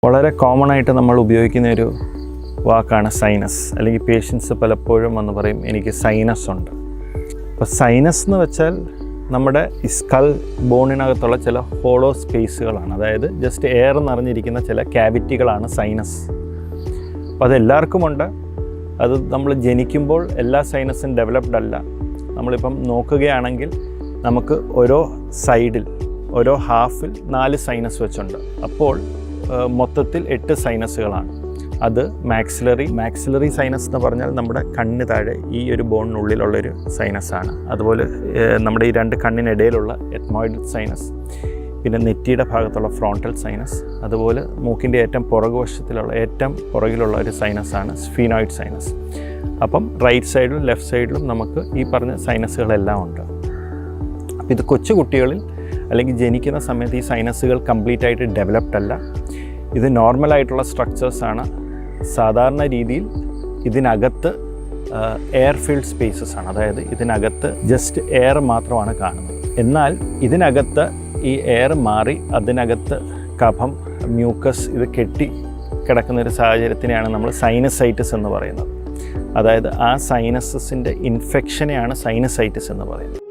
വളരെ കോമൺ ആയിട്ട് നമ്മൾ ഉപയോഗിക്കുന്ന ഒരു വാക്കാണ് സൈനസ്. അല്ലെങ്കിൽ പേഷ്യൻസ് പലപ്പോഴും വന്ന് പറയും എനിക്ക് സൈനസ് ഉണ്ട്. അപ്പോൾ സൈനസ് എന്ന് വെച്ചാൽ നമ്മുടെ സ്കൾ ബോണിനകത്തുള്ള ചില ഹോളോ സ്പേസുകളാണ്. അതായത് ജസ്റ്റ് എയർ നിറഞ്ഞിരിക്കുന്ന ചില ക്യാവിറ്റികളാണ് സൈനസ്. അപ്പോൾ അതെല്ലാവർക്കുമുണ്ട്. അത് നമ്മൾ ജനിക്കുമ്പോൾ എല്ലാ സൈനസും ഡെവലപ്ഡ് അല്ല. നമ്മളിപ്പം നോക്കുകയാണെങ്കിൽ നമുക്ക് ഓരോ സൈഡിൽ ഓരോ ഹാഫിൽ 4 സൈനസ് വെച്ചുണ്ട്. അപ്പോൾ മൊത്തത്തിൽ 8 സൈനസുകളാണ്. അത് മാക്സിലറി സൈനസ് എന്ന് പറഞ്ഞാൽ നമ്മുടെ കണ്ണ് താഴെ ഈ ഒരു ബോണിനുള്ളിലുള്ളൊരു സൈനസാണ്. അതുപോലെ നമ്മുടെ ഈ 2 കണ്ണിനിടയിലുള്ള എത്മോയിഡൽ സൈനസ്, പിന്നെ നെറ്റിയുടെ ഭാഗത്തുള്ള ഫ്രോണ്ടൽ സൈനസ്, അതുപോലെ മൂക്കിൻ്റെ ഏറ്റവും പുറകിലുള്ള ഒരു സൈനസാണ് സ്ഫീനോയിഡ് സൈനസ്. അപ്പം റൈറ്റ് സൈഡിലും ലെഫ്റ്റ് സൈഡിലും നമുക്ക് ഈ പറഞ്ഞ സൈനസുകളെല്ലാം ഉണ്ട്. അപ്പോൾ ഇത് കൊച്ചു കുട്ടികളിൽ അല്ലെങ്കിൽ ജനിക്കുന്ന സമയത്ത് ഈ സൈനസുകൾ കംപ്ലീറ്റ് ആയിട്ട് ഡെവലപ്ഡ് അല്ല. ഇത് നോർമലായിട്ടുള്ള സ്ട്രക്ചേഴ്സാണ്. സാധാരണ രീതിയിൽ ഇതിനകത്ത് എയർ ഫീൽഡ് സ്പേസസ് ആണ്. അതായത് ഇതിനകത്ത് ജസ്റ്റ് എയർ മാത്രമാണ് കാണുന്നത്. എന്നാൽ ഇതിനകത്ത് ഈ എയർ മാറി അതിനകത്ത് കഫം, മ്യൂക്കസ് ഇത് കെട്ടി കിടക്കുന്നൊരു സാഹചര്യത്തിനെയാണ് നമ്മൾ സൈനസൈറ്റിസ് എന്ന് പറയുന്നത്. അതായത് ആ സൈനസസിൻ്റെ ഇൻഫെക്ഷനെയാണ് സൈനസൈറ്റിസ് എന്ന് പറയുന്നത്.